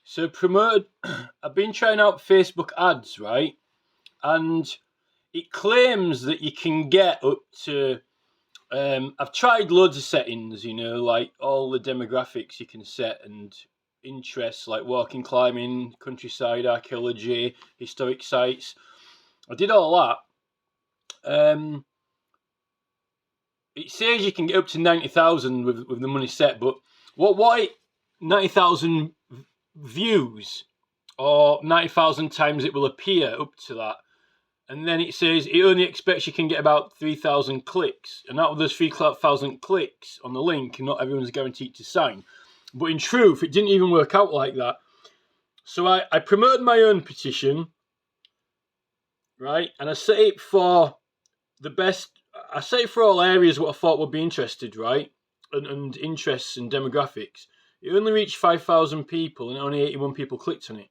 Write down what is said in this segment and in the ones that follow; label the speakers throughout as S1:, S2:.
S1: So promoted, I've been trying out Facebook ads, right? And it claims that you can get up to. I've tried loads of settings, like all the demographics you can set and interests like walking, climbing, countryside, archaeology, historic sites. I did all that. It says you can get up to 90,000 with the money set, but what 90,000 views or 90,000 times it will appear up to that. And then it says it only expects you can get about 3,000 clicks. And out of those 3,000 clicks on the link, not everyone's guaranteed to sign. But in truth, it didn't even work out like that. So I promoted my own petition, right? And I set it for the best. I set it for all areas what I thought would be interested, right? And interests and demographics. It only reached 5,000 people and only 81 people clicked on it,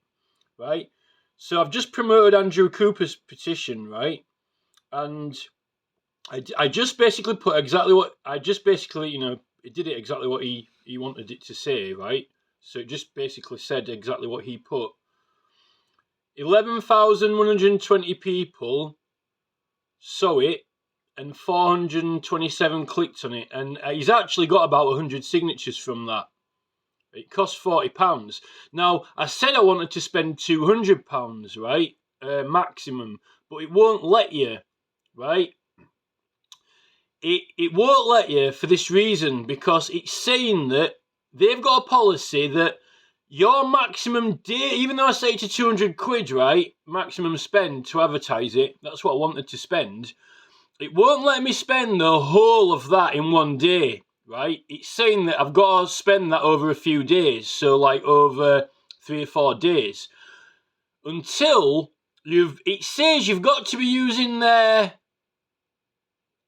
S1: right? So I've just promoted Andrew Cooper's petition, right? And I just basically put exactly what it did it exactly what he wanted it to say, right? So it just basically said exactly what he put. 11,120 people saw it and 427 clicked on it, and he's actually got about 100 signatures from that. It costs £40. Now, I said I wanted to spend £200, right? Maximum. But it won't let you, right? It won't let you for this reason, because it's saying that they've got a policy that your maximum day, even though I say to 200 quid, right? Maximum spend to advertise it. That's what I wanted to spend. It won't let me spend the whole of that in one day. Right, it's saying that I've got to spend that over a few days, so like over 3 or 4 days, until it says you've got to be using their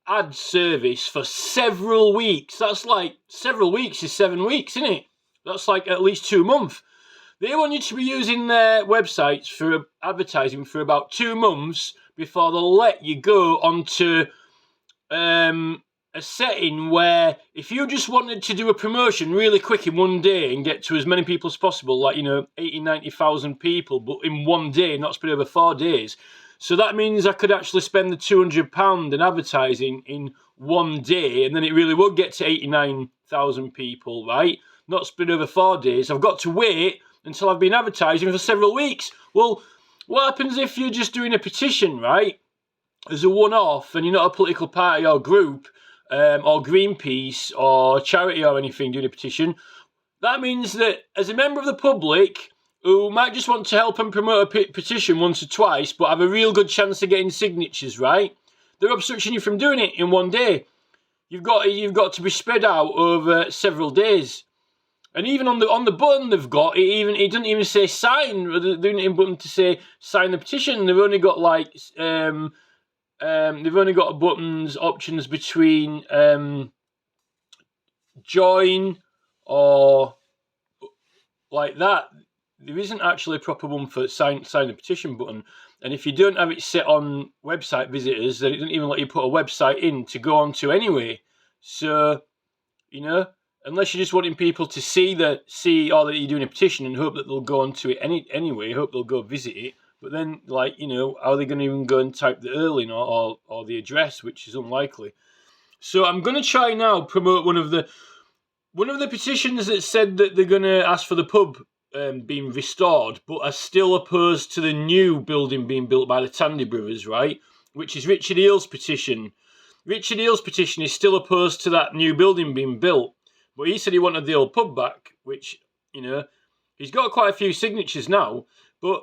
S1: ad service for several weeks. That's like several weeks is 7 weeks, isn't it? That's like at least 2 months. They want you to be using their websites for advertising for about 2 months before they'll let you go onto a setting where if you just wanted to do a promotion really quick in one day and get to as many people as possible, like 80, 90,000 people, but in one day, not spread over 4 days. So that means I could actually spend the £200 in advertising in one day, and then it really would get to 89,000 people, right? Not spread over 4 days. I've got to wait until I've been advertising for several weeks. Well, what happens if you're just doing a petition, right? As a one-off, and you're not a political party or group, or Greenpeace or charity or anything doing a petition? That means that as a member of the public who might just want to help and promote a petition once or twice, but have a real good chance of getting signatures, right? They're obstructing you from doing it in one day. You've got to be spread out over several days. And even on the button they've got, it doesn't even say sign. They're doing it in button to say sign the petition. They've only got they've only got buttons options between join or like that. There isn't actually a proper one for sign the petition button. And if you don't have it set on website visitors, then it doesn't even let you put a website in to go onto anyway. So, unless you're just wanting people to see that you're doing a petition and hope that they'll go onto it anyway, hope they'll go visit it. But then, are they going to even go and type the URL or the address, which is unlikely. So I'm going to try now promote one of the petitions that said that they're going to ask for the pub being restored, but are still opposed to the new building being built by the Tandy brothers, right? Which is Richard Eel's petition. Richard Eel's petition is still opposed to that new building being built, but he said he wanted the old pub back, which, he's got quite a few signatures now, but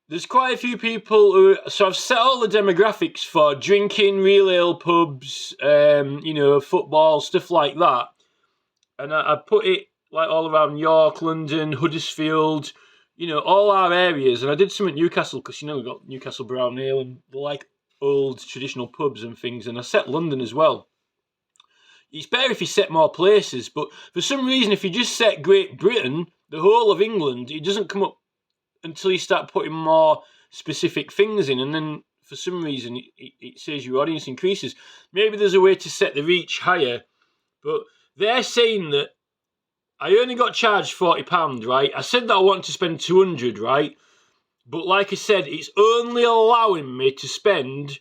S1: there's quite a few people so I've set all the demographics for drinking, real ale pubs, football, stuff like that. And I put it like all around York, London, Huddersfield, all our areas. And I did some at Newcastle because, we've got Newcastle Brown Ale and like old traditional pubs and things. And I set London as well. It's better if you set more places. But for some reason, if you just set Great Britain, the whole of England, it doesn't come up until you start putting more specific things in, and then for some reason it says your audience increases. Maybe there's a way to set the reach higher, but they're saying that I only got charged £40, right? I said that I wanted to spend 200, right? But like I said, it's only allowing me to spend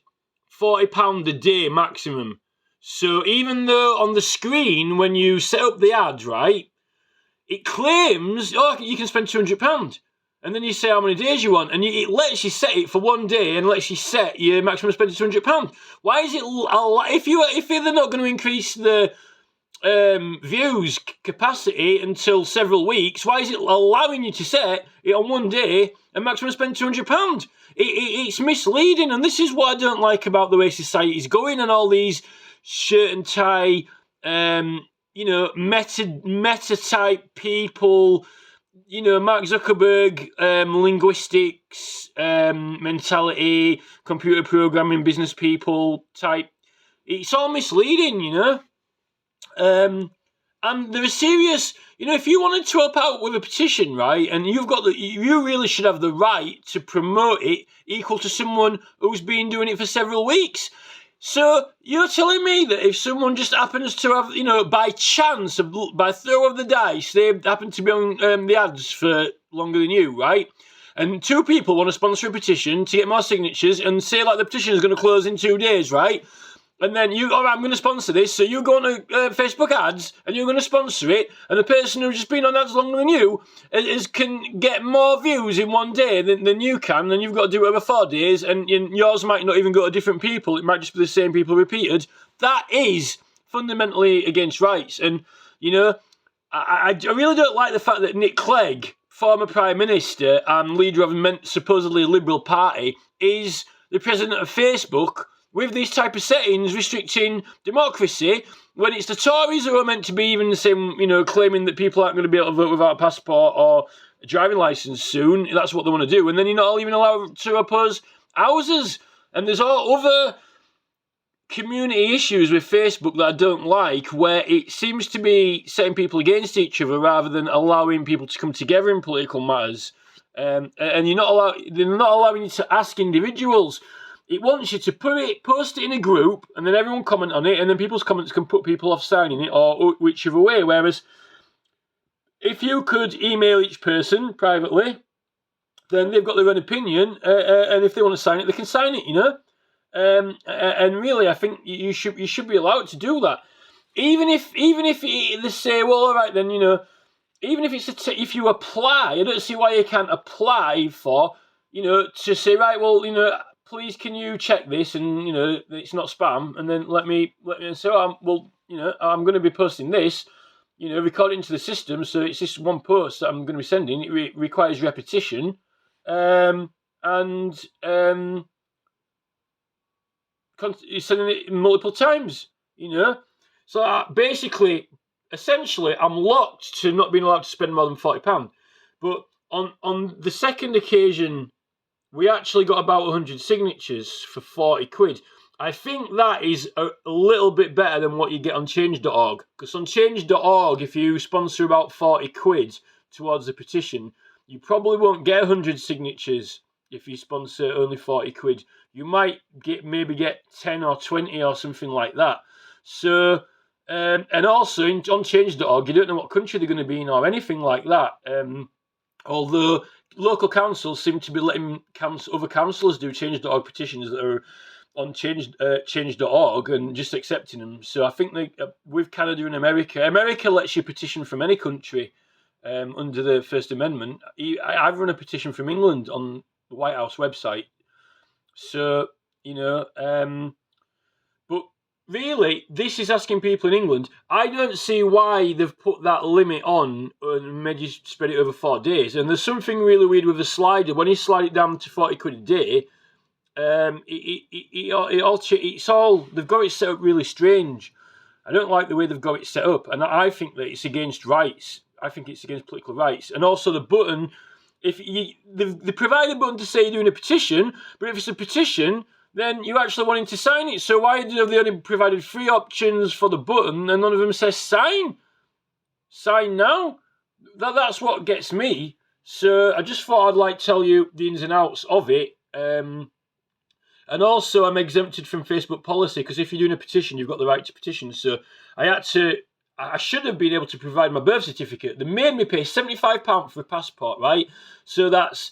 S1: £40 a day maximum. So even though on the screen, when you set up the ad, right, it claims, oh, you can spend £200. And then you say how many days you want, and it lets you set it for 1 day and lets you set your maximum spend to £200. Why is it, if they're not going to increase the views capacity until several weeks, why is it allowing you to set it on 1 day and maximum spend £200? It's misleading, and this is what I don't like about the way society's going and all these shirt and tie, meta type people, Mark Zuckerberg, linguistics, mentality, computer programming, business people type. It's all misleading, and there are serious, if you wanted to help out with a petition, right, and you really should have the right to promote it equal to someone who's been doing it for several weeks. So you're telling me that if someone just happens to have, by chance, by throw of the dice, they happen to be on the ads for longer than you, right? And 2 people want to sponsor a petition to get more signatures and say, like, the petition is going to close in 2 days, right? And then all right, I'm going to sponsor this, so you go on to Facebook ads and you're going to sponsor it, and the person who's just been on ads longer than you can get more views in 1 day than you can, then you've got to do it over 4 days, and yours might not even go to different people, it might just be the same people repeated. That is fundamentally against rights. And, I really don't like the fact that Nick Clegg, former Prime Minister and leader of a supposedly Liberal Party, is the president of Facebook, with these type of settings restricting democracy, when it's the Tories who are meant to be even the same, claiming that people aren't going to be able to vote without a passport or a driving licence soon. That's what they want to do. And then you're not even allowed to oppose houses. And there's all other community issues with Facebook that I don't like, where it seems to be setting people against each other rather than allowing people to come together in political matters. And they're not allowing you to ask individuals. It wants you to post it in a group, and then everyone comment on it, and then people's comments can put people off signing it or whichever way. Whereas if you could email each person privately, then they've got their own opinion, and if they want to sign it, they can sign it. And really, I think you should be allowed to do that. Even if they say, well, all right, then even if if you apply, I don't see why you can't apply for to say, right, well, please, can you check this and it's not spam, and then let me say, I'm going to be posting this, record it into the system, so it's this one post that I'm going to be sending. It requires repetition, and you're sending it multiple times, So essentially, I'm locked to not being allowed to spend more than £40. But on the second occasion, we actually got about 100 signatures for 40 quid. I think that is a little bit better than what you get on change.org. Because on change.org, if you sponsor about 40 quid towards the petition, you probably won't get 100 signatures if you sponsor only 40 quid. You might maybe get 10 or 20 or something like that. So, and also on change.org, you don't know what country they're going to be in or anything like that. Although local councils seem to be letting other councillors do change.org petitions that are on change.org and just accepting them. So I think with Canada and America lets you petition from any country under the First Amendment. I've run a petition from England on the White House website. So, but really, this is asking people in England. I don't see why they've put that limit on and made you spread it over 4 days. And there's something really weird with the slider. When you slide it down to 40 quid a day, it's all, they've got it set up really strange. I don't like the way they've got it set up, and I think that it's against rights. I think it's against political rights. And also the button, they provide a button to say you're doing a petition, but if it's a petition, then you're actually wanting to sign it. So why have they only provided 3 options for the button and none of them says sign? Sign now? That's what gets me. So I just thought I'd like to tell you the ins and outs of it. And also I'm exempted from Facebook policy, because if you're doing a petition, you've got the right to petition. So I I should have been able to provide my birth certificate. They made me pay £75 for a passport, right? So that's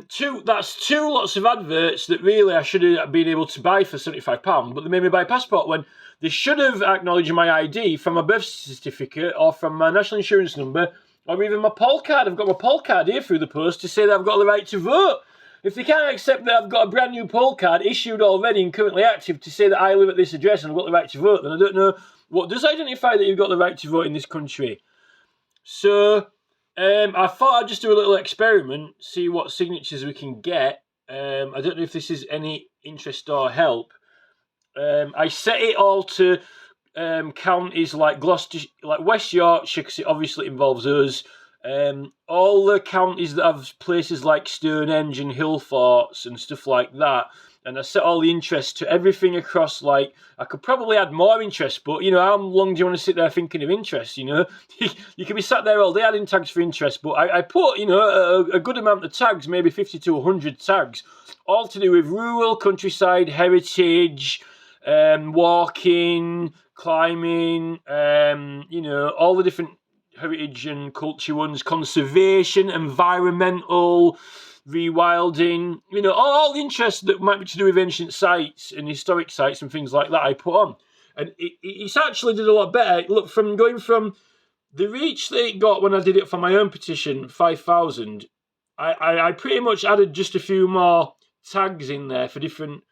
S1: two lots of adverts that really I should have been able to buy for £75, but they made me buy a passport when they should have acknowledged my ID from my birth certificate or from my national insurance number or even my poll card. I've got my poll card here through the post to say that I've got the right to vote. If they can't accept that I've got a brand new poll card issued already and currently active to say that I live at this address and I've got the right to vote, then I don't know what does identify that you've got the right to vote in this country. So I thought I'd just do a little experiment, see what signatures we can get. I don't know if this is any interest or help. I set it all to counties like Gloucester, like West Yorkshire, because it obviously involves us. All the counties that have places like Stonehenge and Hillforts and stuff like that. And I set all the interest to everything across, like, I could probably add more interest, but, how long do you want to sit there thinking of interest, You can be sat there all day adding tags for interest, but I put, a good amount of tags, maybe 50 to 100 tags, all to do with rural, countryside, heritage, walking, climbing, all the different heritage and culture ones, conservation, environmental, rewilding, all the interests that might be to do with ancient sites and historic sites and things like that I put on. And it's actually did a lot better. Look, from going from the reach that it got when I did it for my own petition, 5,000, I pretty much added just a few more tags in there for different,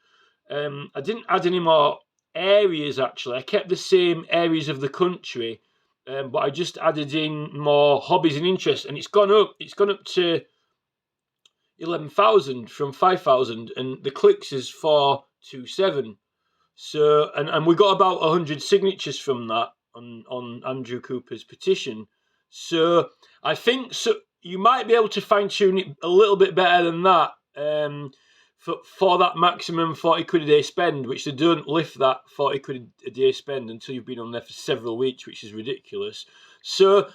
S1: I didn't add any more areas actually. I kept the same areas of the country, but I just added in more hobbies and interests, and it's gone up to 11,000 from 5,000, and the clicks is 427. So, and we got about 100 signatures from that on Andrew Cooper's petition. So I think you might be able to fine tune it a little bit better than that for that maximum 40 quid a day spend, which they don't lift that 40 quid a day spend until you've been on there for several weeks, which is ridiculous. So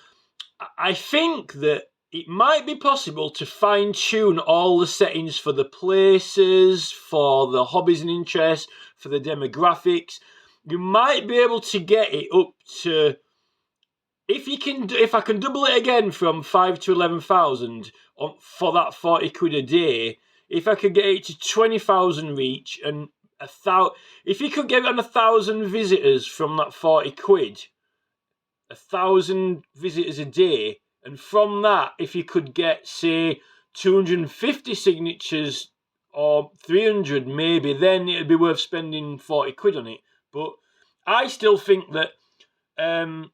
S1: I think that it might be possible to fine-tune all the settings for the places, for the hobbies and interests, for the demographics. You might be able to get it up to, if I can double it again from 5 to 11,000 for that 40 quid a day, if I could get it to 20,000 reach and if you could get on 1,000 visitors from that 40 quid, 1,000 visitors a day, and from that, if you could get, say, 250 signatures or 300 maybe, then it'd be worth spending 40 quid on it. But I still think that I'm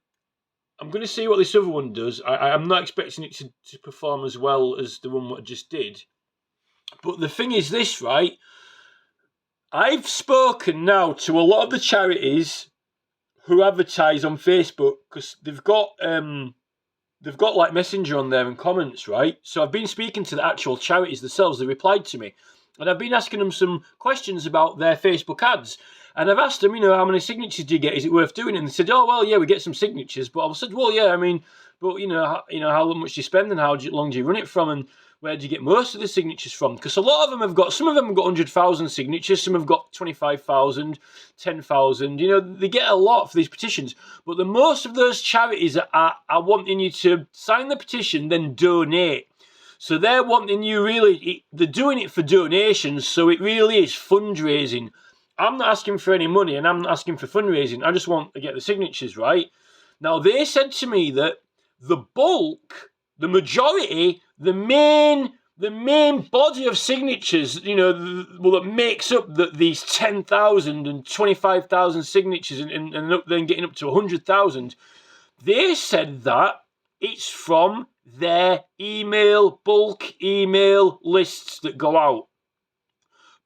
S1: going to see what this other one does. I'm not expecting it to perform as well as the one that I just did. But the thing is this, right? I've spoken now to a lot of the charities who advertise on Facebook, because they've got like Messenger on there and comments, right? So I've been speaking to the actual charities themselves. They replied to me, and I've been asking them some questions about their Facebook ads. And I've asked them, how many signatures do you get? Is it worth doing? And they said, oh, well, yeah, we get some signatures. But I said, well, yeah, but how much do you spend and how long do you run it from? And where do you get most of the signatures from? Because a lot of them some of them have got 100,000 signatures, some have got 25,000, 10,000. They get a lot for these petitions. But the most of those charities are wanting you to sign the petition, then donate. So they're wanting you they're doing it for donations, so it really is fundraising. I'm not asking for any money and I'm not asking for fundraising. I just want to get the signatures, right? Now, they said to me that the bulk, the majority, the main body of signatures, that makes up these 10,000 and 25,000 signatures and then getting up to 100,000, they said that it's from their bulk email lists that go out.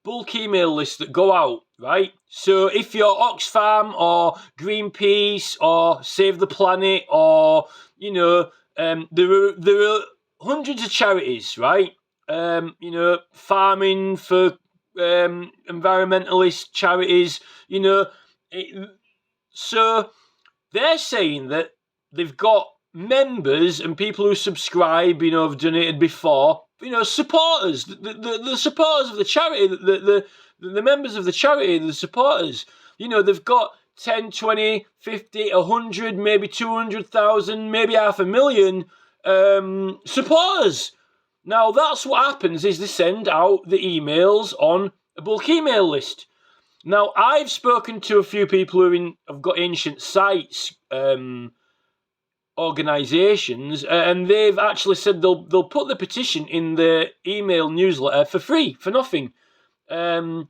S1: Bulk email lists that go out, right? So if you're Oxfam or Greenpeace or Save the Planet or, there are hundreds of charities, right? Farming for environmentalist charities, so they're saying that they've got members and people who subscribe, have donated before, supporters, the supporters of the charity, the members of the charity, the supporters, they've got 10, 20, 50, 100, maybe 200,000, maybe 500,000 supporters. Now, that's what happens is they send out the emails on a bulk email list. Now, I've spoken to a few people who have got ancient sites, organisations, and they've actually said they'll put the petition in the email newsletter for free, for nothing. And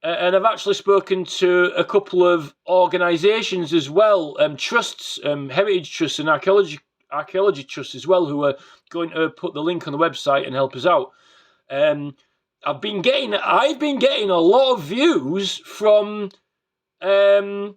S1: I've actually spoken to a couple of organisations as well, trusts, heritage trusts and archaeology trusts as well, who are going to put the link on the website and help us out. I've been getting a lot of views from that,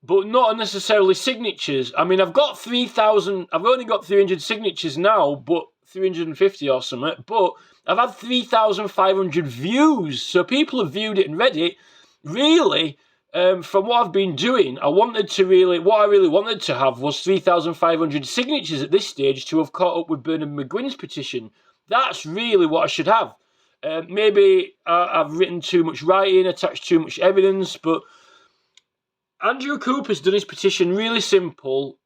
S1: but not necessarily signatures. I mean, I've got 3,000. I've only got 300 signatures now, but 350 or something. But I've had 3,500 views, so people have viewed it and read it. Really, from what I've been doing, what I really wanted to have was 3,500 signatures at this stage to have caught up with Bernard McGuinn's petition. That's really what I should have. Maybe I've written too much writing, attached too much evidence, but Andrew Cooper's done his petition really simple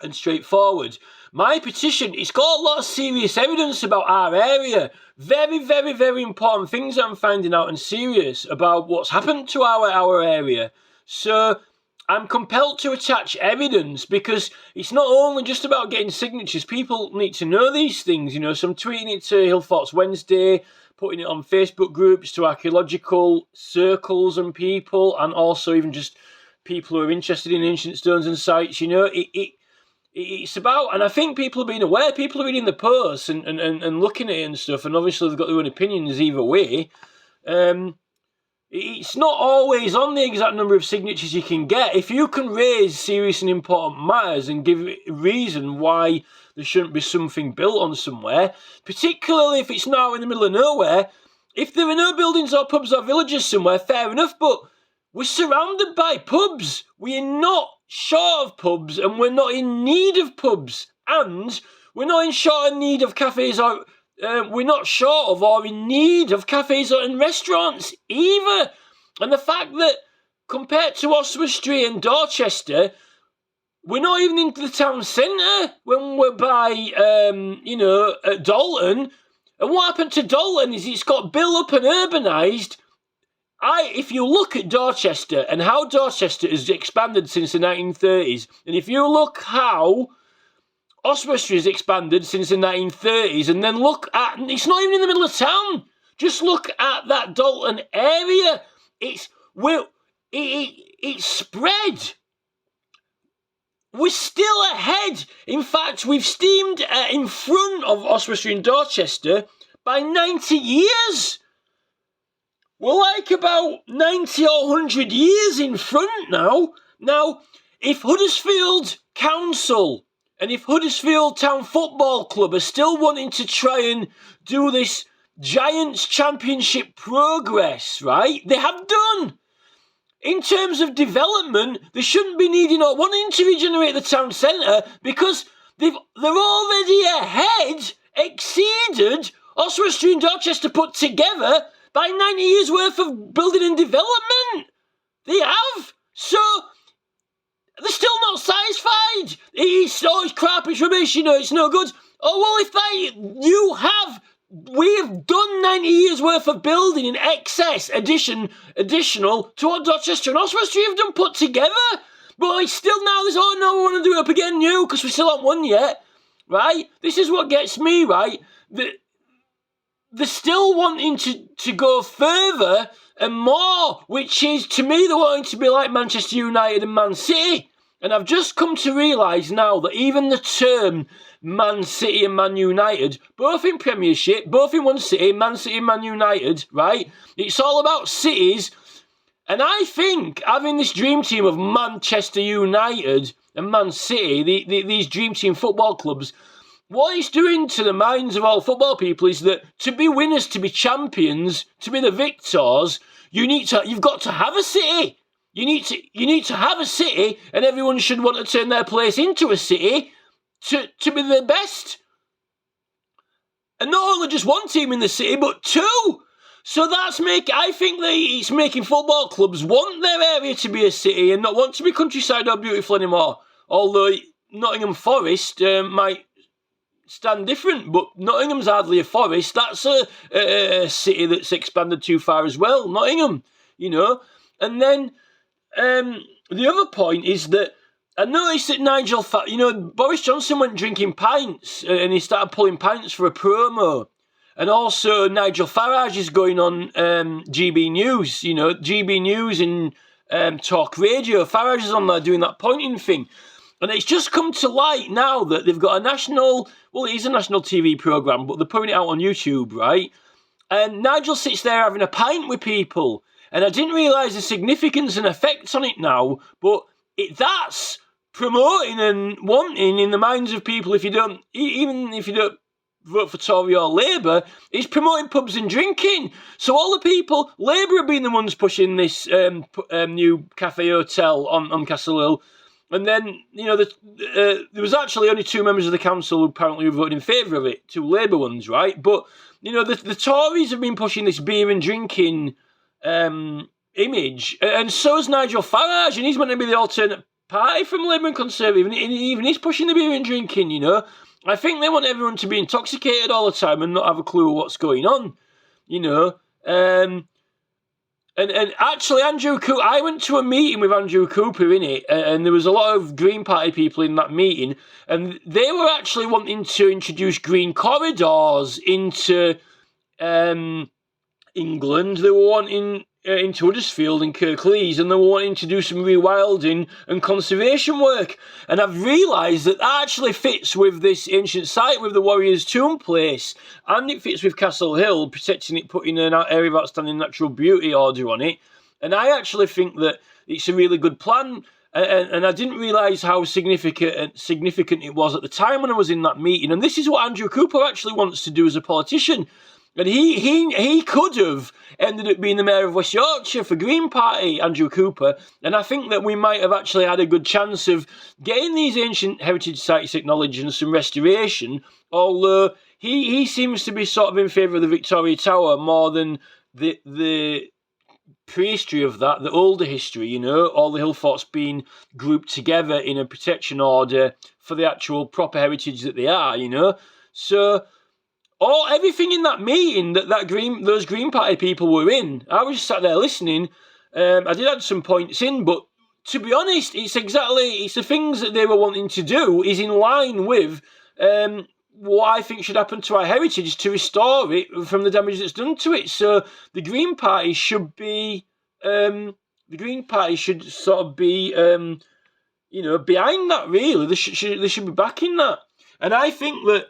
S1: and straightforward. My petition, it's got a lot of serious evidence about our area. Very, very, very important things that I'm finding out and serious about what's happened to our area. So I'm compelled to attach evidence because it's not only just about getting signatures. People need to know these things, you know. So I'm tweeting it to Hillforts Wednesday, putting it on Facebook groups to archaeological circles and people, and also even just people who are interested in ancient stones and sites. You know, it's about, and I think people are being aware. People are reading the posts and looking at it and stuff, and obviously they've got their own opinions either way. It's not always on the exact number of signatures you can get. If you can raise serious and important matters and give a reason why there shouldn't be something built on somewhere, particularly if it's now in the middle of nowhere, if there are no buildings or pubs or villages somewhere, fair enough, but we're surrounded by pubs. We're not short of pubs, and we're not in need of pubs, and we're not in short of need of cafes or we're not short of or in need of cafes and restaurants either. And the fact that compared to Oswestry and Dorchester, we're not even into the town centre when we're by, at Dalton. And what happened to Dalton is it's got built up and urbanised. If you look at Dorchester and how Dorchester has expanded since the 1930s, and if you look how Oswestry has expanded since the 1930s, and then look at, it's not even in the middle of town, just look at that Dalton area. It's spread. We're still ahead. In fact, we've steamed in front of Oswestry and Dorchester by 90 years. We're like about 90 or 100 years in front now. Now, if Huddersfield Council and if Huddersfield Town Football Club are still wanting to try and do this Giants Championship progress, right, they have done. In terms of development, they shouldn't be needing or wanting to regenerate the town centre because they're already ahead, exceeded Oswestry and Dorchester put together by 90 years worth of building and development. They have. So they're still not satisfied. It's crap, it's rubbish, it's no good. Oh, well, we have done 90 years worth of building in excess, additional to what Dorchester and Oswestry have done put together. But it's still now this, we want to do it up again new because we still haven't won yet, right? This is what gets me, right? They're still wanting to go further and more, which is, to me, they're wanting to be like Manchester United and Man City. And I've just come to realise now that even the term Man City and Man United, both in Premiership, both in one city, Man City and Man United, right? It's all about cities. And I think having this dream team of Manchester United and Man City, these dream team football clubs, what it's doing to the minds of all football people is that to be winners, to be champions, to be the victors, you've got to have a city. You need to have a city, and everyone should want to turn their place into a city to be the best. And not only just one team in the city, but two. So I think that it's making football clubs want their area to be a city and not want to be countryside or beautiful anymore. Although Nottingham Forest might stand different, but Nottingham's hardly a forest. That's a city that's expanded too far as well, Nottingham, And then the other point is that I noticed that Boris Johnson went drinking pints and he started pulling pints for a promo. And also Nigel Farage is going on GB News, GB News and Talk Radio. Farage is on there doing that pointing thing. And it's just come to light now that they've got it is a national TV programme, but they're putting it out on YouTube, right? And Nigel sits there having a pint with people. And I didn't realise the significance and effects on it now, but that's promoting and wanting in the minds of people, even if you don't vote for Tory or Labour, is promoting pubs and drinking. So all the people, Labour have been the ones pushing this new cafe hotel on Castle Hill. And then, there was actually only 2 members of the council who apparently voted in favour of it, 2 Labour ones, right? But, the Tories have been pushing this beer and drinking image, and so is Nigel Farage, and he's meant to be the alternate party from Labour and Conservative, and even he's pushing the beer and drinking, I think they want everyone to be intoxicated all the time and not have a clue what's going on, And actually, Andrew Cooper, I went to a meeting with Andrew Cooper in it, and there was a lot of Green Party people in that meeting, and they were actually wanting to introduce green corridors into England. They were wanting into Huddersfield and Kirklees, and they were wanting to do some rewilding and conservation work. And I've realised that actually fits with this ancient site with the Warriors' Tomb place, and it fits with Castle Hill, protecting it, putting an area of outstanding natural beauty order on it. And I actually think that it's a really good plan. And I didn't realise how significant it was at the time when I was in that meeting. And this is what Andrew Cooper actually wants to do as a politician. And he could have ended up being the mayor of West Yorkshire for Green Party, Andrew Cooper. And I think that we might have actually had a good chance of getting these ancient heritage sites acknowledged and some restoration, although he seems to be sort of in favour of the Victoria Tower more than the prehistory of that, the older history, all the hill forts being grouped together in a protection order for the actual proper heritage that they are, So everything in that meeting those Green Party people were in, I was just sat there listening. I did add some points in, but to be honest, it's the things that they were wanting to do is in line with what I think should happen to our heritage to restore it from the damage that's done to it. So the Green Party should be, sort of be, behind that. Really, they should be backing that, and I think that.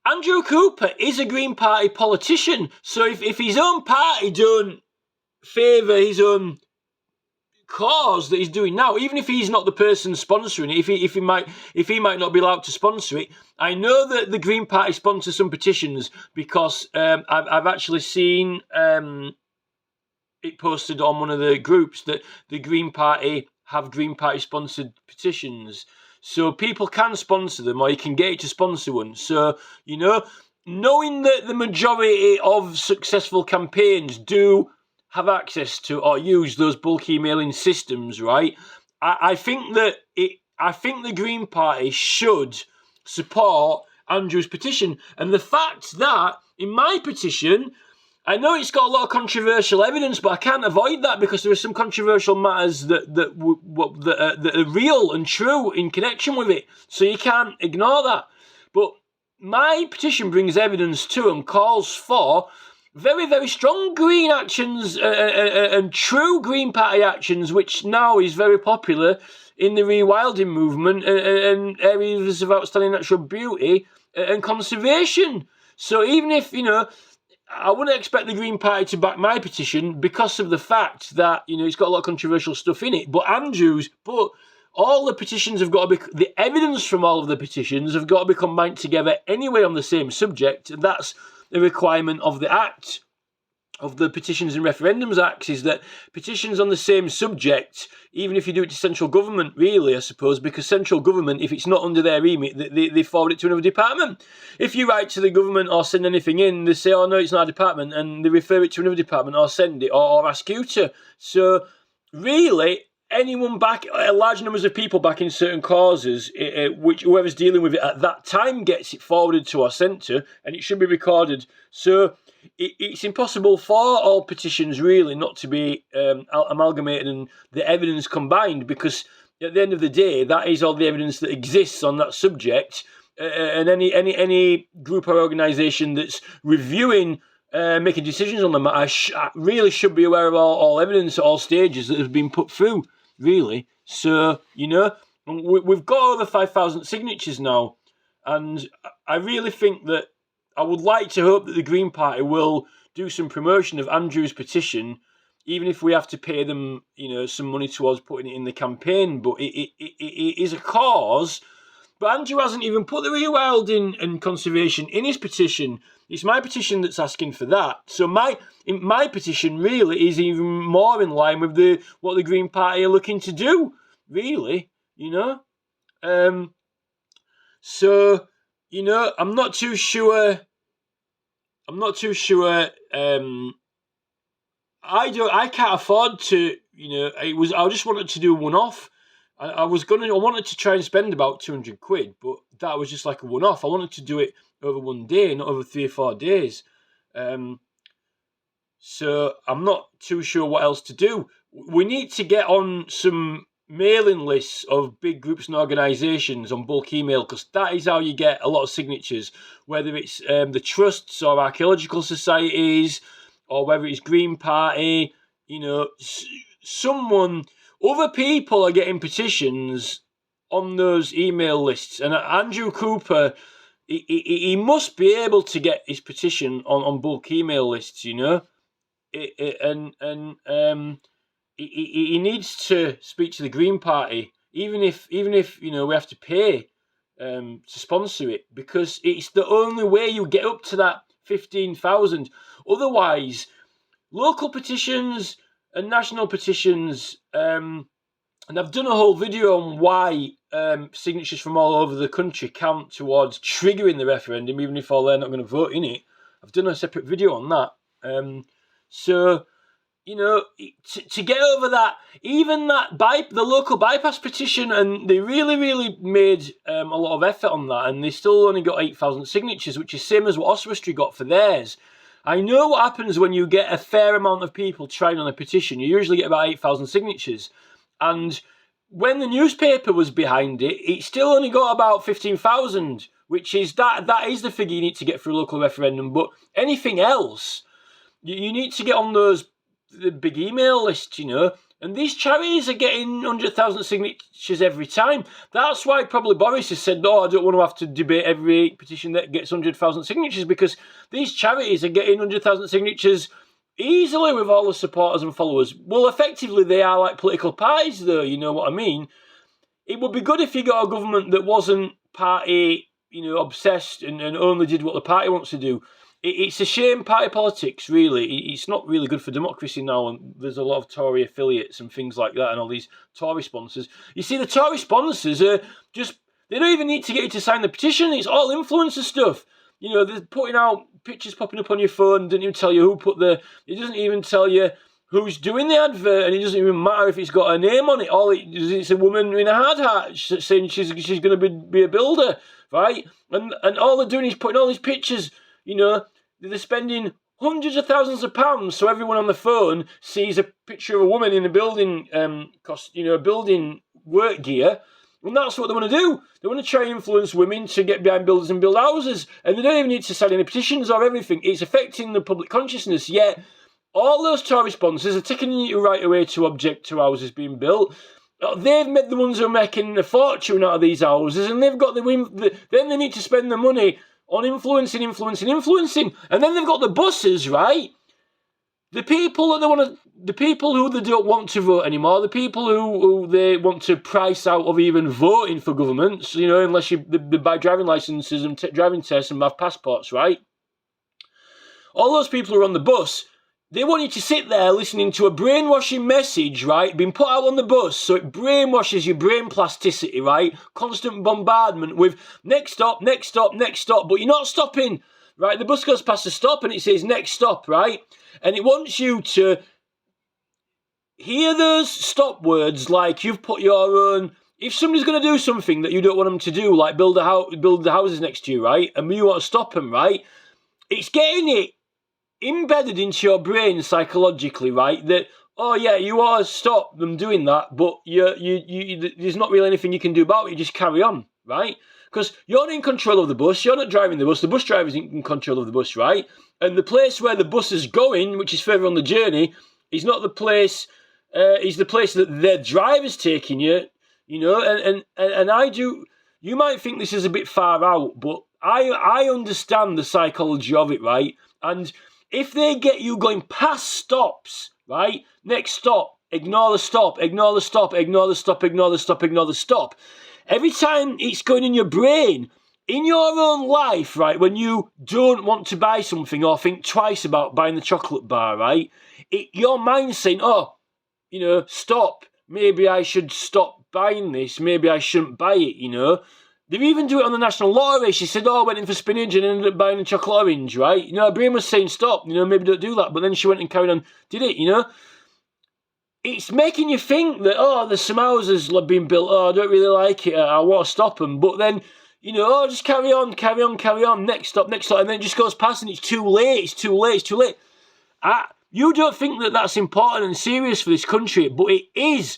S1: Andrew Cooper is a Green Party politician, so if his own party don't favour his own cause that he's doing now, even if he's not the person sponsoring it, if he might not be allowed to sponsor it, I know that the Green Party sponsors some petitions because I've actually seen it posted on one of the groups that the Green Party have Green Party sponsored petitions. So people can sponsor them, or you can get it to sponsor one. So, knowing that the majority of successful campaigns do have access to or use those bulk emailing systems, right? I think the Green Party should support Andrew's petition. And the fact that, in my petition, I know it's got a lot of controversial evidence, but I can't avoid that because there are some controversial matters that are real and true in connection with it. So you can't ignore that. But my petition brings evidence to and calls for very, very strong Green actions and true Green Party actions, which now is very popular in the rewilding movement and areas of outstanding natural beauty and conservation. So even if, I wouldn't expect the Green Party to back my petition because of the fact that, it's got a lot of controversial stuff in it. But all the petitions have got to be, the evidence from all of the petitions have got to be combined together anyway on the same subject. And that's the requirement of the Act. of the Petitions and Referendums Acts is that petitions on the same subject, even if you do it to central government, really, I suppose, because central government, if it's not under their remit, they forward it to another department. If you write to the government or send anything in, they say, oh, no, it's not our department, and they refer it to another department or send it or ask you to. So, really, anyone back, large numbers of people back in certain causes, which whoever's dealing with it at that time gets it forwarded to or sent to, and it should be recorded. So, it's impossible for all petitions really not to be amalgamated and the evidence combined, because at the end of the day, that is all the evidence that exists on that subject, and any group or organisation that's reviewing, making decisions on the matter, really should be aware of all evidence at all stages that has been put through, really. So, we've got over 5,000 signatures now, and I really think that I would like to hope that the Green Party will do some promotion of Andrew's petition, even if we have to pay them, some money towards putting it in the campaign. But it is a cause. But Andrew hasn't even put the rewilding and conservation in his petition. It's my petition that's asking for that. So my petition really is even more in line with what the Green Party are looking to do, really, So, I'm not too sure. I can't afford to. I just wanted to do a one-off. I wanted to try and spend about £200, but that was just like a one-off. I wanted to do it over one day, not over 3 or 4 days. So I'm not too sure what else to do. We need to get on some mailing lists of big groups and organisations on bulk email, because that is how you get a lot of signatures, whether it's the trusts or archaeological societies, or whether it's Green Party, other people are getting petitions on those email lists. And Andrew Cooper, he must be able to get his petition on bulk email lists, He needs to speak to the Green Party, even if we have to pay to sponsor it, because it's the only way you get up to that 15,000. Otherwise, local petitions and national petitions, and I've done a whole video on why signatures from all over the country count towards triggering the referendum, even if they're not going to vote in it. I've done a separate video on that. To get over that, even the local bypass petition, and they really, really made a lot of effort on that, and they still only got 8,000 signatures, which is same as what Oswestry got for theirs. I know what happens when you get a fair amount of people trying on a petition. You usually get about 8,000 signatures, and when the newspaper was behind it, it still only got about 15,000, which is that is the figure you need to get for a local referendum. But anything else, you need to get on the big email list, and these charities are getting 100,000 signatures every time. That's why probably Boris has said, no, I don't want to have to debate every petition that gets 100,000 signatures, because these charities are getting 100,000 signatures easily with all the supporters and followers. Well, effectively, they are like political parties, though, you know what I mean? It would be good if you got a government that wasn't party, obsessed and only did what the party wants to do. It's a shame, party politics, really. It's not really good for democracy now, and there's a lot of Tory affiliates and things like that, and all these Tory sponsors. You see, the Tory sponsors are just, they don't even need to get you to sign the petition. It's all influencer stuff. They're putting out pictures popping up on your phone, doesn't even tell you who it doesn't even tell you who's doing the advert, and it doesn't even matter if it's got a name on it. All it's a woman in a hard hat saying she's going to be a builder, right? And all they're doing is putting all these pictures. They're spending hundreds of thousands of pounds so everyone on the phone sees a picture of a woman in a building building work gear, and that's what they want to do. They want to try and influence women to get behind builders and build houses, and they don't even need to sign any petitions or everything. It's affecting the public consciousness, yet all those Tory sponsors are taking you right away to object to houses being built. They've made the ones who are making a fortune out of these houses, and they've got then they need to spend the money on influencing. And then they've got the buses, right? The people who they don't want to vote anymore, the people who they want to price out of even voting for governments, unless they buy driving licenses and driving tests and have passports, right? All those people who are on the bus, They want you to sit there listening to a brainwashing message, right, being put out on the bus, so it brainwashes your brain plasticity, right? Constant bombardment with next stop, next stop, next stop, but you're not stopping, right? The bus goes past a stop and it says next stop, right? And it wants you to hear those stop words like you've put your own. If somebody's going to do something that you don't want them to do, like build the houses next to you, right, and you want to stop them, right, it's getting it embedded into your brain psychologically, right, that, oh yeah, you want to stop them doing that, but there's not really anything you can do about it, you just carry on, right? Because you're not in control of the bus, you're not driving the bus driver's in control of the bus, right? And the place where the bus is going, which is further on the journey, is not the place, is the place that their driver's taking you, you know, and I do, you might think this is a bit far out, but I understand the psychology of it, right? And if they get you going past stops, right? Next stop, ignore the stop, ignore the stop, ignore the stop, ignore the stop, ignore the stop. Every time it's going in your brain, in your own life, right, when you don't want to buy something or think twice about buying the chocolate bar, right, your mind's saying, oh, you know, stop. Maybe I should stop buying this. Maybe I shouldn't buy it, you know. They even do it on the national lottery. She said, oh, I went in for spinach and ended up buying a chocolate orange, right? You know, her brain was saying stop, you know, maybe don't do that. But then she went and carried on, did it, you know? It's making you think that, oh, there's some houses being built. Oh, I don't really like it. I want to stop them. But then, you know, oh, just carry on, carry on, carry on. Next stop, next stop. And then it just goes past and it's too late, it's too late, it's too late. You don't think that that's important and serious for this country, but it is.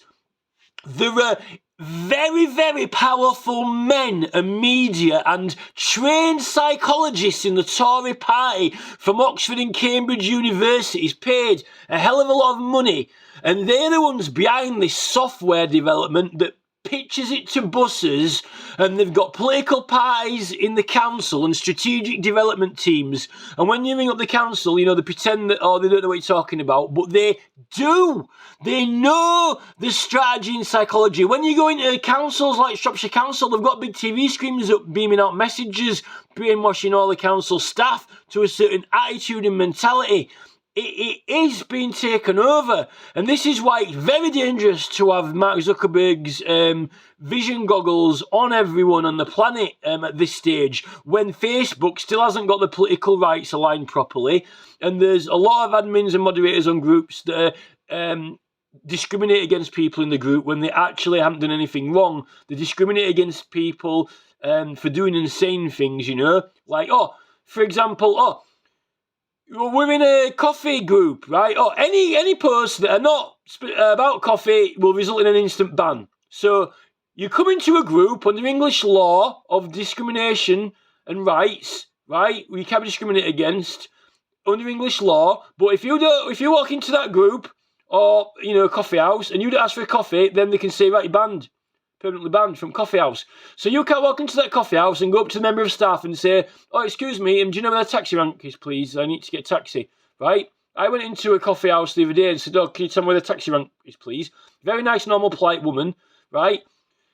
S1: There are very, very powerful men and media and trained psychologists in the Tory party from Oxford and Cambridge universities paid a hell of a lot of money, and they're the ones behind this software development that pitches it to buses, and they've got political parties in the council and strategic development teams, and when you ring up the council, you know, they pretend that, oh, they don't know what you're talking about, but they do. They know the strategy and psychology. When you go into councils like Shropshire Council, they've got big TV screens up beaming out messages, brainwashing all the council staff to a certain attitude and mentality. It is being taken over, and this is why it's very dangerous to have Mark Zuckerberg's vision goggles on everyone on the planet at this stage, when Facebook still hasn't got the political rights aligned properly, and there's a lot of admins and moderators on groups that discriminate against people in the group when they actually haven't done anything wrong. They discriminate against people for doing insane things, you know, like, oh, for example, we're in a coffee group, right? Or any posts that are not about coffee will result in an instant ban. So you come into a group under English law of discrimination and rights, right? We can't be discriminated against under English law. But if you walk into that group or, you know, a coffee house and you don't ask for a coffee, then they can say, right, you're banned. Permanently banned from coffee house. So you can't walk into that coffee house and go up to the member of staff and say, oh, excuse me, do you know where the taxi rank is, please? I need to get a taxi, right? I went into a coffee house the other day and said, oh, can you tell me where the taxi rank is, please? Very nice, normal, polite woman, right?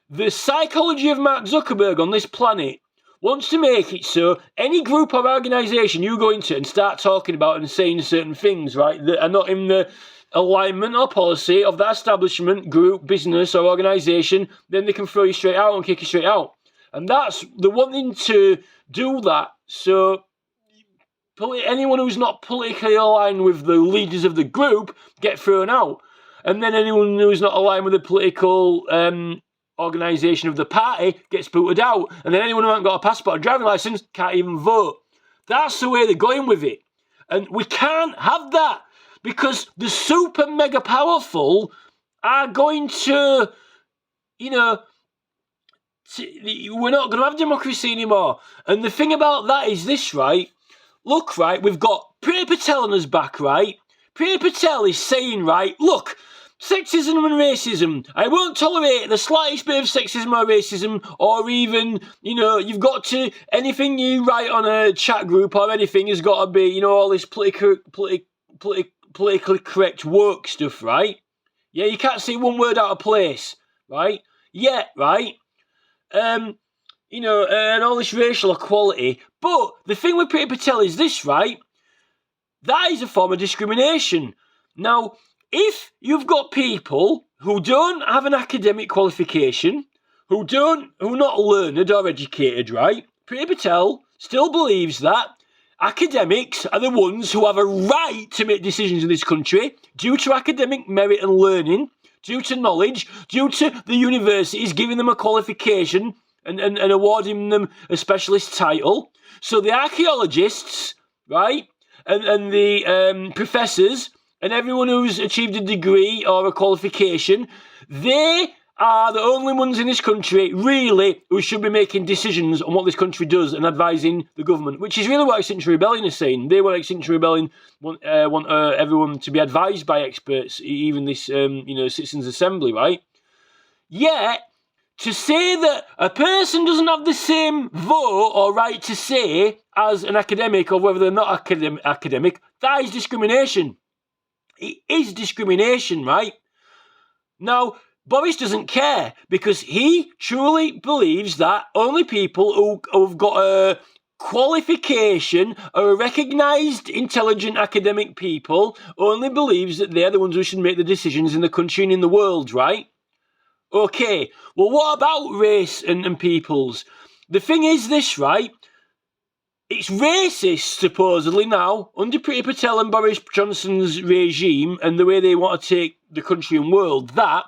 S1: The psychology of Mark Zuckerberg on this planet wants to make it so any group or organisation you go into and start talking about and saying certain things, right, that are not in the alignment or policy of that establishment, group, business or organisation, then they can throw you straight out and kick you straight out. And that's, they're wanting to do that so anyone who's not politically aligned with the leaders of the group get thrown out. And then anyone who's not aligned with the political organisation of the party gets booted out. And then anyone who hasn't got a passport or driving licence can't even vote. That's the way they're going with it. And we can't have that. Because the super mega powerful are going to, you know, we're not going to have democracy anymore. And the thing about that is this, right? Look, right, we've got Priti Patel on us back, right? Priti Patel is saying, right, look, sexism and racism, I won't tolerate the slightest bit of sexism or racism, or even, you know, you've got to, anything you write on a chat group or anything has got to be, you know, all this politically correct woke stuff, right? Yeah, you can't say one word out of place, right? Yeah, right? You know, and all this racial equality. But the thing with Priti Patel is this, right? That is a form of discrimination. Now, if you've got people who don't have an academic qualification, who are not learned or educated, right? Priti Patel still believes that academics are the ones who have a right to make decisions in this country due to academic merit and learning, due to knowledge, due to the universities giving them a qualification and awarding them a specialist title. So the archaeologists, right, and the professors and everyone who's achieved a degree or a qualification, they are the only ones in this country, really, who should be making decisions on what this country does and advising the government, which is really what Extinction Rebellion is saying. They want Extinction Rebellion want everyone to be advised by experts, even this, Citizens' Assembly, right? Yet, to say that a person doesn't have the same vote or right to say as an academic, or whether they're not academic, that is discrimination. It is discrimination, right? Now, Boris doesn't care because he truly believes that only people who've got a qualification or recognised intelligent academic people only believes that they're the ones who should make the decisions in the country and in the world, right? Okay, well, what about race and peoples? The thing is this, right? It's racist, supposedly, now, under Priti Patel and Boris Johnson's regime and the way they want to take the country and world, that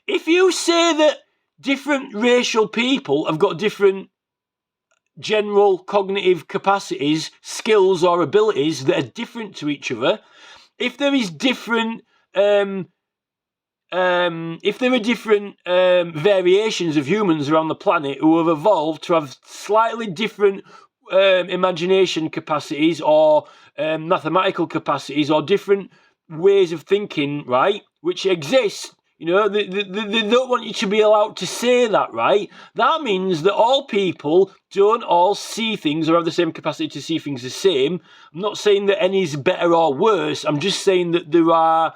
S1: if you say that different racial people have got different general cognitive capacities, skills or abilities that are different to each other, if there is different variations of humans around the planet who have evolved to have slightly different imagination capacities or mathematical capacities or different ways of thinking, right, which exist, they don't want you to be allowed to say that, right? That means that all people don't all see things or have the same capacity to see things the same. I'm not saying that any is better or worse. I'm just saying that there are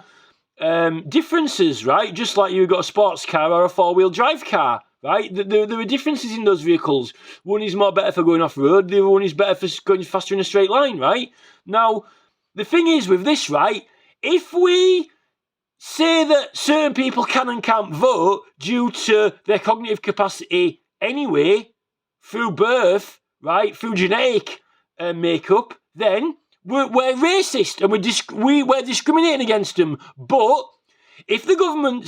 S1: differences, right? Just like you've got a sports car or a four-wheel drive car, right? There are differences in those vehicles. One is more better for going off-road. The other one is better for going faster in a straight line, right? Now, the thing is with this, right, if we say that certain people can and can't vote due to their cognitive capacity anyway, through birth, right, through genetic makeup, then we're racist and we're discriminating against them. But if the government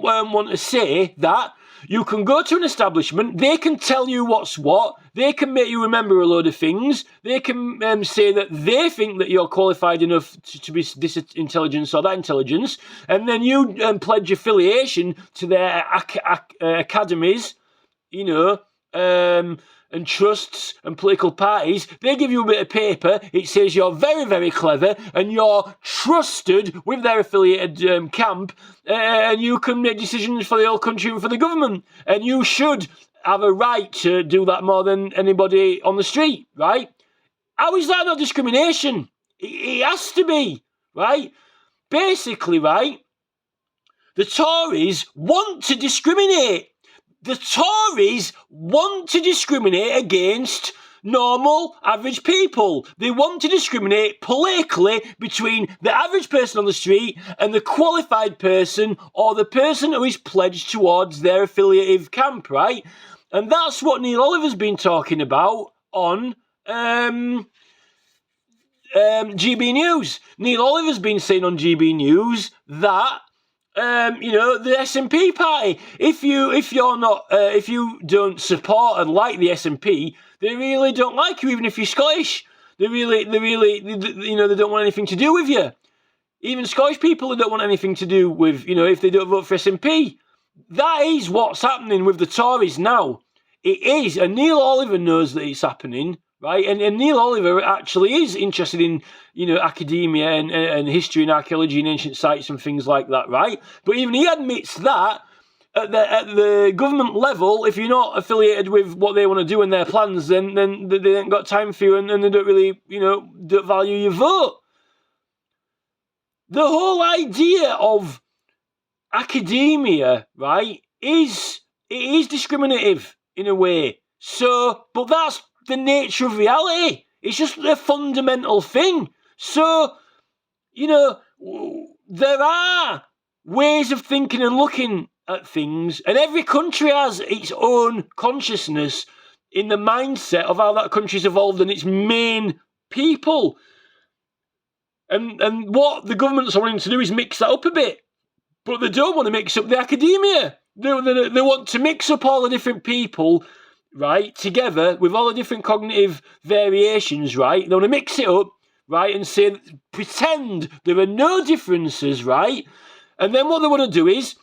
S1: want to say that you can go to an establishment, they can tell you what's what, they can make you remember a load of things, they can say that they think that you're qualified enough to be this intelligence or that intelligence, and then you pledge affiliation to their academies, and trusts and political parties. They give you a bit of paper. It says you're very, very clever and you're trusted with their affiliated camp, and you can make decisions for the whole country and for the government. And you should have a right to do that more than anybody on the street, right? How is that not discrimination? It has to be, right? Basically, right, the Tories want to discriminate. The Tories want to discriminate against normal, average people. They want to discriminate politically between the average person on the street and the qualified person or the person who is pledged towards their affiliative camp, right? And that's what Neil Oliver's been talking about on GB News. Neil Oliver's been saying on GB News that the SNP party. If you don't support and like the SNP, they really don't like you, even if you're Scottish. They don't want anything to do with you. Even Scottish people, they don't want anything to do with, if they don't vote for SNP. That is what's happening with the Tories now. It is, and Neil Oliver knows that it's happening, right? And Neil Oliver actually is interested in, academia and history and archaeology and ancient sites and things like that, right? But even he admits that at the government level, if you're not affiliated with what they want to do in their plans, then they ain't got time for you, and they don't really, don't value your vote. The whole idea of academia, right, is discriminative in a way. So, but that's the nature of reality. It's just a fundamental thing. So, you know, there are ways of thinking and looking at things, and every country has its own consciousness in the mindset of how that country's evolved and its main people. And what the government's wanting to do is mix that up a bit. But they don't want to mix up the academia. They want to mix up all the different people, right, together with all the different cognitive variations, right? They want to mix it up, right, and say, pretend there are no differences, right? And then what they want to do is,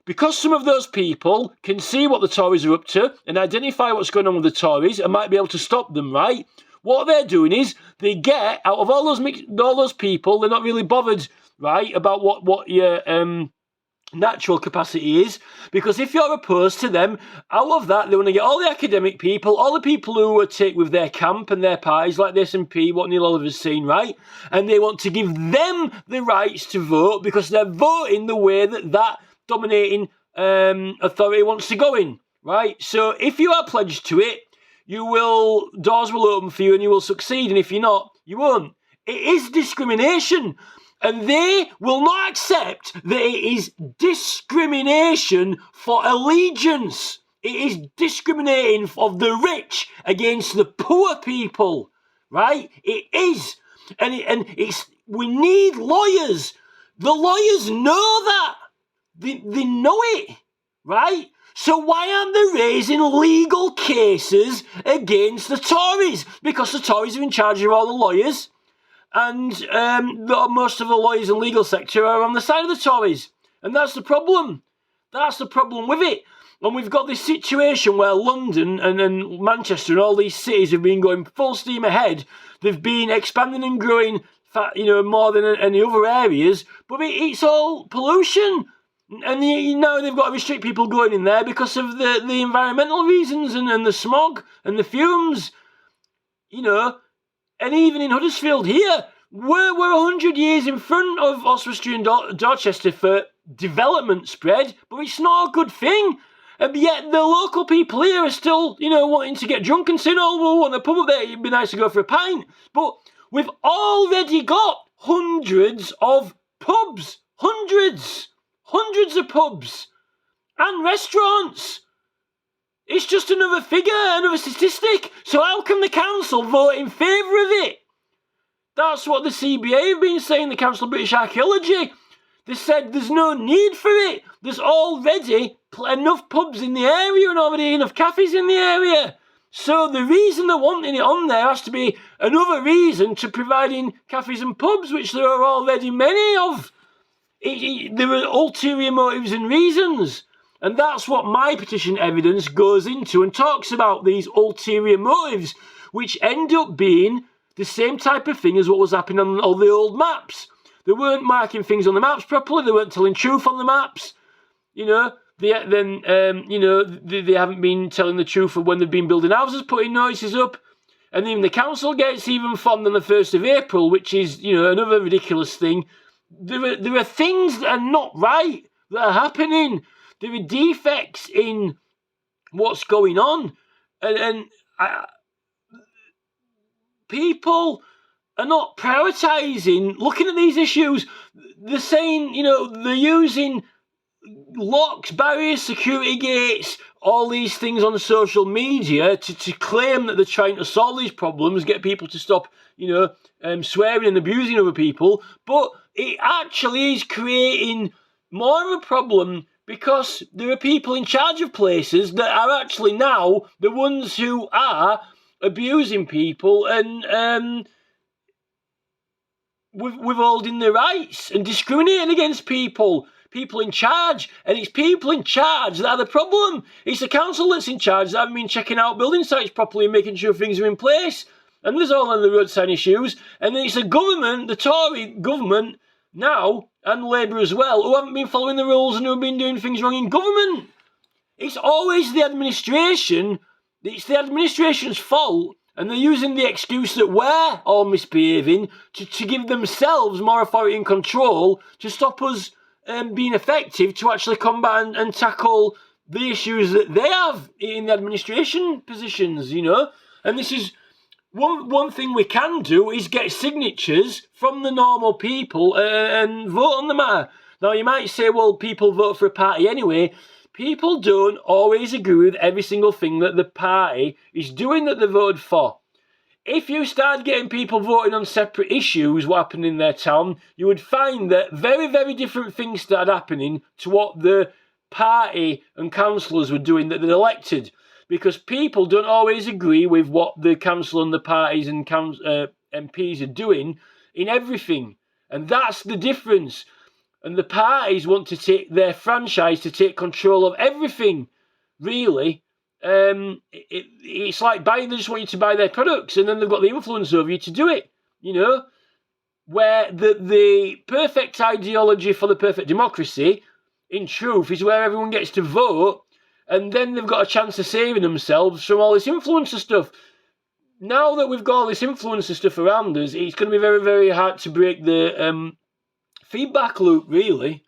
S1: because some of those people can see what the Tories are up to and identify what's going on with the Tories and might be able to stop them, right? What they're doing is they get out of all those people. They're not really bothered, right, about what your natural capacity is, because if you're opposed to them, out of that they want to get all the academic people, all the people who take with their camp and their parties, like the SNP, what Neil Oliver's seen, right? And they want to give them the rights to vote because they're voting the way that dominating authority wants to go in, right? So if you are pledged to it, doors will open for you and you will succeed, and if you're not, you won't. It is discrimination, and they will not accept that it is discrimination for allegiance. It is discriminating of the rich against the poor people, right? It is, and we need lawyers. The lawyers know that. They know it, right? So why aren't they raising legal cases against the Tories? Because the Tories are in charge of all the lawyers, and most of the lawyers in the legal sector are on the side of the Tories. And that's the problem. That's the problem with it. And we've got this situation where London and Manchester and all these cities have been going full steam ahead. They've been expanding and growing, more than any other areas, but it's all pollution. And now they've got to restrict people going in there because of the environmental reasons and the smog and the fumes, And even in Huddersfield here, we're 100 years in front of Oswestry and Dorchester for development spread, but it's not a good thing. And yet the local people here are still, wanting to get drunk and saying, oh, we'll want a pub up there, it'd be nice to go for a pint. But we've already got hundreds of pubs. Hundreds of pubs and restaurants. It's just another figure, another statistic. So how can the council vote in favour of it? That's what the CBA have been saying, the Council of British Archaeology. They said there's no need for it. There's already enough pubs in the area and already enough cafes in the area. So the reason they're wanting it on there has to be another reason to providing cafes and pubs, which there are already many of. There are ulterior motives and reasons. And that's what my petition evidence goes into and talks about, these ulterior motives, which end up being the same type of thing as what was happening on all the old maps. They weren't marking things on the maps properly. They weren't telling truth on the maps. They haven't been telling the truth of when they've been building houses, putting notices up. And even the council gets even fond on the 1st of April, which is, another ridiculous thing. There are things that are not right that are happening. There are defects in what's going on. And people are not prioritising looking at these issues. They're saying, they're using locks, barriers, security gates, all these things on social media to claim that they're trying to solve these problems, get people to stop, swearing and abusing other people. But it actually is creating more of a problem because there are people in charge of places that are actually now the ones who are abusing people and withholding their rights and discriminating against people in charge. And it's people in charge that are the problem. It's the council that's in charge that haven't been checking out building sites properly and making sure things are in place. And there's all of the road sign issues. And then it's the government, the Tory government now, and Labour as well, who haven't been following the rules and who have been doing things wrong in government. It's always the administration. It's the administration's fault. And they're using the excuse that we're all misbehaving to give themselves more authority and control to stop us being effective to actually combat and tackle the issues that they have in the administration positions, And this is One thing we can do is get signatures from the normal people and vote on the matter. Now, you might say, well, people vote for a party anyway. People don't always agree with every single thing that the party is doing that they voted for. If you started getting people voting on separate issues, what happened in their town, you would find that very, very different things started happening to what the party and councillors were doing that they'd elected. Because people don't always agree with what the council and the parties and MPs are doing in everything. And that's the difference. And the parties want to take their franchise to take control of everything, really. It's like buying, they just want you to buy their products, and then they've got the influence over you to do it, you know? Where the perfect ideology for the perfect democracy, in truth, is where everyone gets to vote, and then they've got a chance of saving themselves from all this influencer stuff. Now that we've got all this influencer stuff around us, it's going to be very, very hard to break the feedback loop, really.